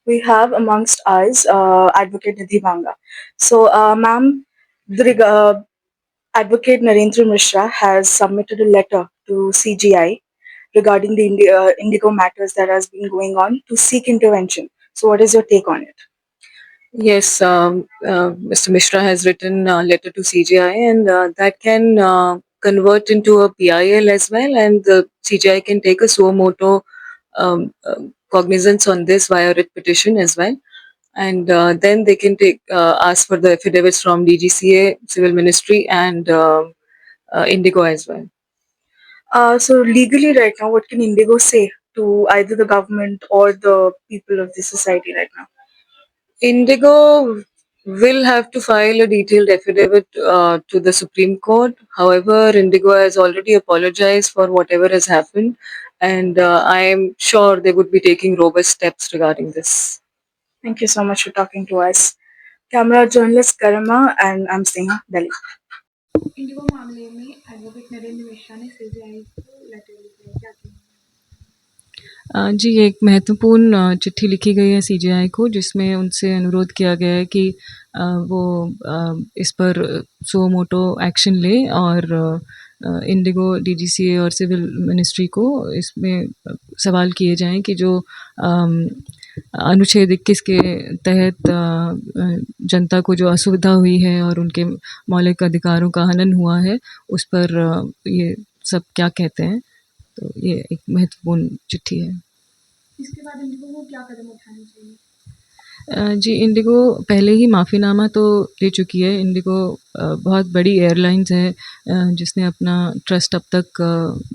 we have amongst us Advocate Nidhi Banga. So, ma'am, Advocate Narendra Mishra has submitted a letter to CGI regarding the Indigo matters that has been going on to seek intervention. So, what is your take on it? Yes, Mr. Mishra has written a letter to CGI, and that can convert into a PIL as well, and the CGI can take a suo moto cognizance on this via writ petition as well. And then they can take ask for the affidavits from DGCA, Civil Ministry, and Indigo as well. So, legally, right now, what can Indigo say to either the government or the people of the society right now? Indigo will have to file a detailed affidavit to the Supreme Court. However, Indigo has already apologized for whatever has happened, and I am sure they would be taking robust steps regarding this. Thank you so much for talking to us. Camera journalist Karima and I'm Sneha, Delhi. Indigo मामले में advocate Narendra Mishra ने CBI को letter लिखा है, क्या कहेंगे? जी, एक महत्वपूर्ण चिट्ठी लिखी गई है सीजीआई को, जिसमें उनसे अनुरोध किया गया है कि वो इस पर सुओ मोटो एक्शन लें और इंडिगो डीजीसीए और सिविल मिनिस्ट्री को इसमें सवाल किए जाएं कि जो अनुच्छेद 21 के तहत जनता को जो असुविधा हुई है और उनके मौलिक अधिकारों का हनन हुआ है, उस पर ये सब क्या कहते हैं। तो ये एक महत्वपूर्ण चिट्ठी है। इसके बाद इंडिगो को क्या कदम उठाने चाहिए? जी, इंडिगो पहले ही माफ़ीनामा तो दे चुकी है। इंडिगो बहुत बड़ी एयरलाइंस है, जिसने अपना ट्रस्ट अब तक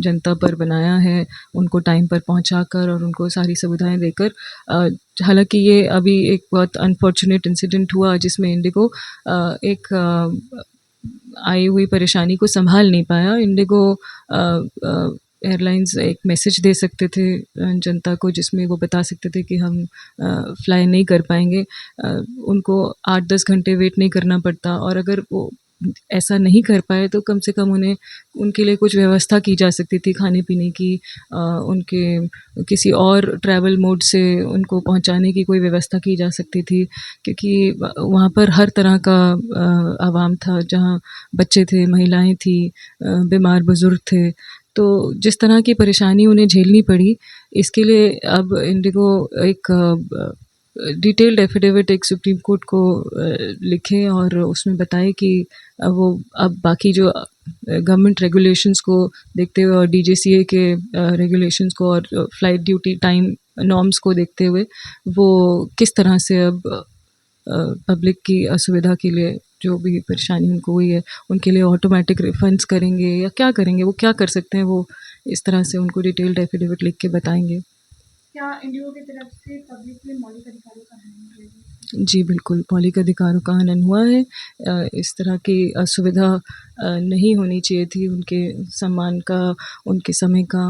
जनता पर बनाया है, उनको टाइम पर पहुंचाकर और उनको सारी सुविधाएं देकर। हालांकि ये अभी एक बहुत अनफॉर्चुनेट इंसिडेंट हुआ जिसमें इंडिगो एक आई हुई परेशानी को संभाल नहीं पाया। इंडिगो एयरलाइंस एक मैसेज दे सकते थे जनता को, जिसमें वो बता सकते थे कि हम फ्लाई नहीं कर पाएंगे। उनको 8-10 घंटे वेट नहीं करना पड़ता, और अगर वो ऐसा नहीं कर पाए तो कम से कम उनके लिए कुछ व्यवस्था की जा सकती थी खाने पीने की। उनके किसी और ट्रैवल मोड से उनको पहुंचाने की कोई व्यवस्था की जा सकती थी, क्योंकि वहाँ पर हर तरह का आवाम था, जहाँ बच्चे थे, महिलाएं थी, बीमार बुजुर्ग थे। तो जिस तरह की परेशानी उन्हें झेलनी पड़ी, इसके लिए अब इंडिगो एक डिटेल्ड एफिडेविट एक सुप्रीम कोर्ट को लिखे और उसमें बताए कि वो अब बाकी जो गवर्नमेंट रेगुलेशंस को देखते हुए और डीजीसीए के रेगुलेशंस को और फ्लाइट ड्यूटी टाइम नॉर्म्स को देखते हुए वो किस तरह से अब पब्लिक की असुविधा के लिए जो भी परेशानी उनको हुई है, उनके लिए ऑटोमेटिक रिफंड्स करेंगे या क्या करेंगे, वो क्या कर सकते हैं, वो इस तरह से उनको डिटेल्ड एफिडेविट लिख के बताएंगे। क्या इंडिगो की तरफ से पब्लिक में मौलिक अधिकारों का हनन हुआ? जी बिल्कुल, मौलिक अधिकारों का हनन हुआ है। इस तरह की असुविधा नहीं होनी चाहिए थी उनके सम्मान का, उनके समय का,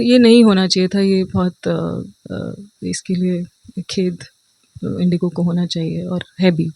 ये नहीं होना चाहिए था। ये बहुत इसके लिए खेद इंडिगो को होना चाहिए और है भी।